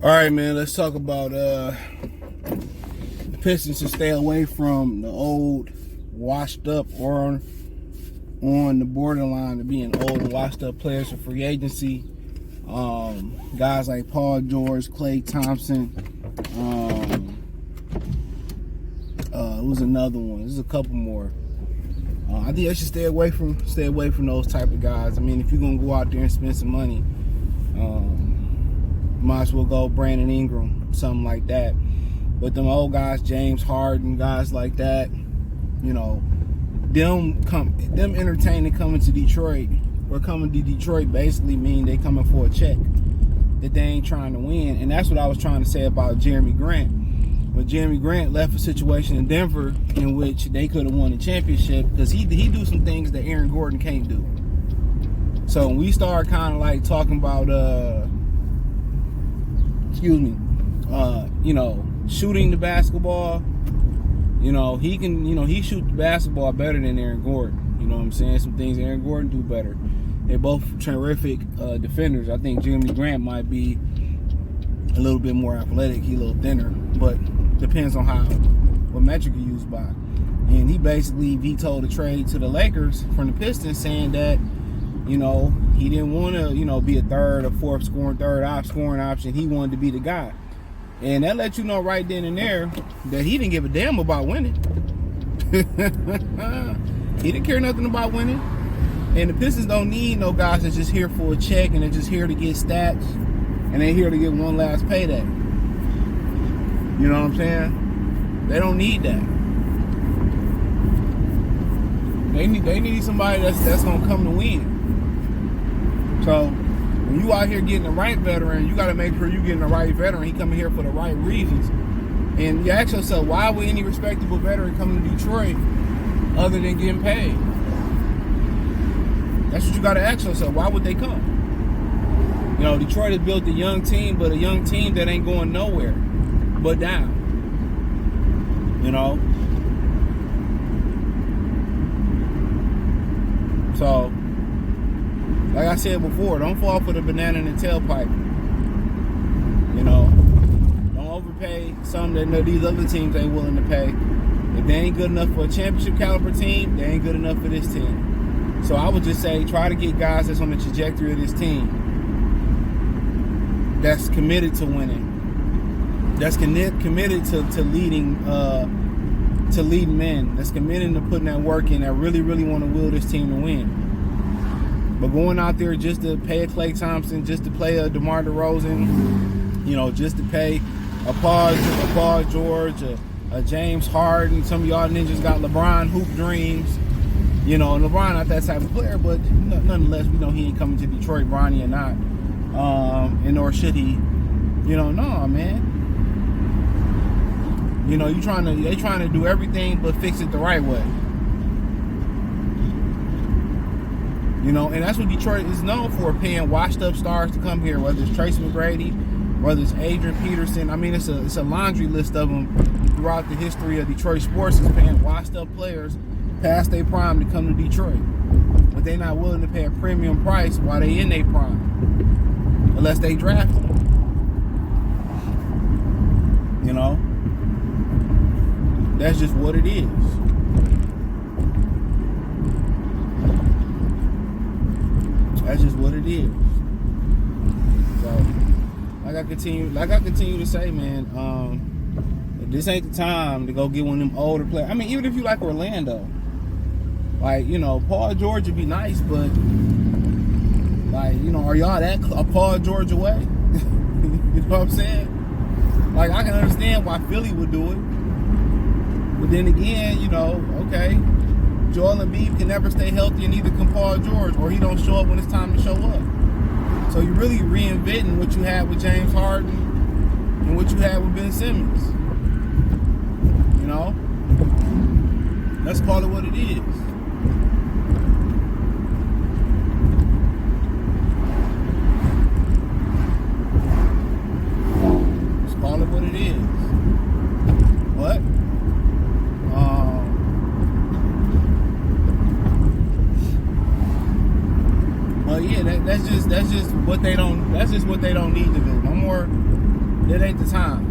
All right, man, let's talk about the Pistons to stay away from the old, washed up, or on the borderline of being old and washed up players for free agency. Guys like Paul George, Klay Thompson. It was another one. There's a couple more. I think I should stay away from those type of guys. I mean, if you're gonna go out there and spend some money, might as well go Brandon Ingram, something like that. But them old guys, James Harden, guys like that, you know, them entertaining coming to Detroit or coming to Detroit basically mean they coming for a check that they ain't trying to win. And that's what I was trying to say about Jeremy Grant. When Jeremy Grant left a situation in Denver in which they could have won a championship, because he do some things that Aaron Gordon can't do. So when we start kind of like talking about shooting the basketball, he shoot the basketball better than Aaron Gordon. You know what I'm saying? Some things Aaron Gordon do better. They're both terrific defenders. I think Jeremy Grant might be a little bit more athletic. He's a little thinner, but depends on what metric you use by. And he basically vetoed the trade to the Lakers from the Pistons, saying that, he didn't want to, be a third or fourth scoring option. He wanted to be the guy. And that lets you know right then and there that he didn't give a damn about winning. He didn't care nothing about winning. And the Pistons don't need no guys that's just here for a check and they're just here to get stats and they're here to get one last payday. You know what I'm saying? They don't need that. They need somebody that's gonna come to win. So when you out here getting the right veteran, you got to make sure you're getting the right veteran. He coming here for the right reasons. And you ask yourself, why would any respectable veteran come to Detroit other than getting paid? That's what you got to ask yourself. Why would they come? Detroit has built a young team, but a young team that ain't going nowhere but down. So, like I said before, don't fall for the banana in the tailpipe. Don't overpay something that these other teams ain't willing to pay. If they ain't good enough for a championship caliber team, they ain't good enough for this team. So I would just say, try to get guys that's on the trajectory of this team, that's committed to winning, that's committed to leading men, that's committed to putting that work in, that really, really want to will this team to win. But going out there just to pay a Klay Thompson, just to play a DeMar DeRozan, just to pay a Paul George, a James Harden. Some of y'all ninjas got LeBron hoop dreams. And LeBron not that type of player, but nonetheless, we know he ain't coming to Detroit, Bronny or not. And nor should he. No, man. They trying to do everything but fix it the right way. And that's what Detroit is known for, paying washed up stars to come here, whether it's Tracy McGrady, whether it's Adrian Peterson. I mean, it's a laundry list of them throughout the history of Detroit sports, is paying washed up players past their prime to come to Detroit. But they're not willing to pay a premium price while they in their prime, unless they draft them. That's just what it is. That's just what it is. So, like I continue to say, man, this ain't the time to go get one of them older players. I mean, even if you like Orlando, like, Paul George would be nice, but like, are y'all that a Paul George away? You know what I'm saying? Like, I can understand why Philly would do it, but then again, okay, Joel Embiid can never stay healthy, and neither can Paul George, or he don't show up when it's time to show up. So you're really reinventing what you had with James Harden and what you had with Ben Simmons. Let's call it what it is. Let's call it what it is. What? But yeah, that's just what they don't need to do. No more That ain't the time.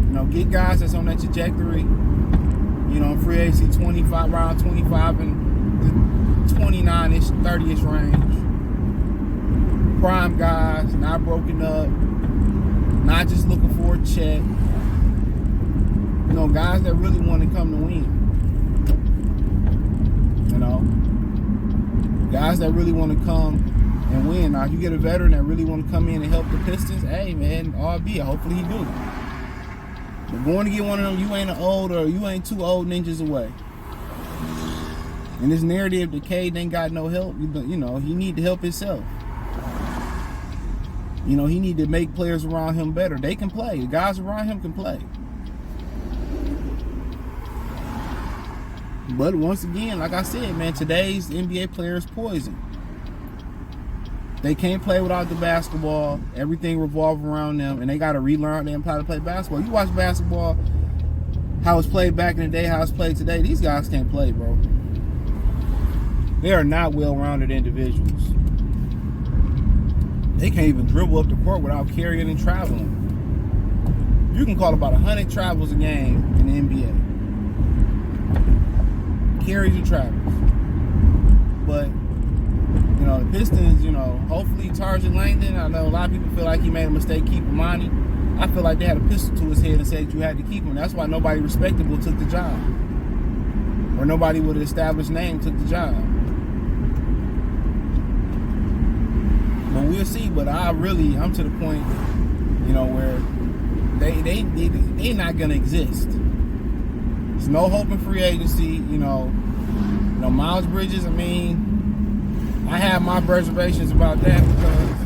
You know, get guys that's on that trajectory. You know, free agency 25, around 25 and 29-ish, 30-ish range. Prime guys, not broken up, not just looking for a check. You know, guys that really want to come to win. You know, guys that really want to come and win. Now, if you get a veteran that really want to come in and help the Pistons, hey man, all be it. Hopefully he do. But going to get one of them, you ain't you ain't two old ninjas away. And this narrative that Cade ain't got no help, you know, he need to help himself. You know, he need to make players around him better. They can play. The guys around him can play. But once again, like I said, man, today's NBA players poison. They can't play without the basketball. Everything revolves around them, and they got to relearn how to play basketball. You watch basketball, how it's played back in the day, how it's played today. These guys can't play, bro. They are not well-rounded individuals. They can't even dribble up the court without carrying and traveling. You can call about 100 travels a game in the NBA. Carries and travels. But, you know, the Pistons, you know, hopefully Tarzan Langdon, I know a lot of people feel like he made a mistake keeping Monty. I feel like they had a pistol to his head and said you had to keep him. That's why nobody respectable took the job. Or nobody with an established name took the job. But we'll see. But I'm to the point, you know, where they not gonna exist. There's no hope in free agency. You know, Miles Bridges. I mean, I have my reservations about that because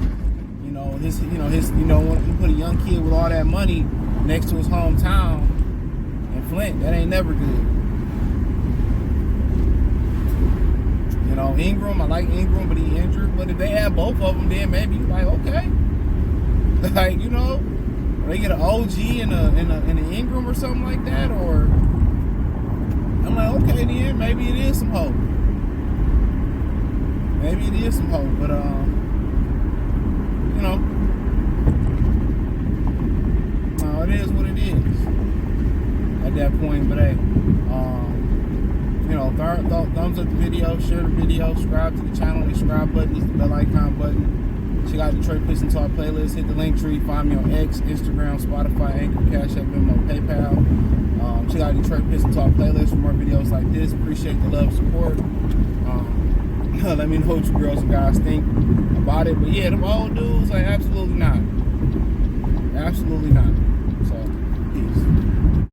when you put a young kid with all that money next to his hometown in Flint, that ain't never good. You know, Ingram, I like Ingram, but he injured. But if they have both of them, then maybe you're like, okay. Like, you know, or they get an OG and an Ingram or something like that, or I'm like, okay, then maybe it is some hope. Maybe it is some hope, but you know, it is what it is at that point. But hey, you know, thumbs up the video, share the video, subscribe to the channel. The subscribe button is the bell icon button. Check out Detroit Pistons Talk playlist. Hit the link tree. Find me on X, Instagram, Spotify, Anchor, Cash App, Venmo, PayPal. Check out Detroit Pistons Talk playlist for more videos like this. Appreciate the love, support. Let me know what you girls and guys think about it. But yeah, them old dudes, like, absolutely not.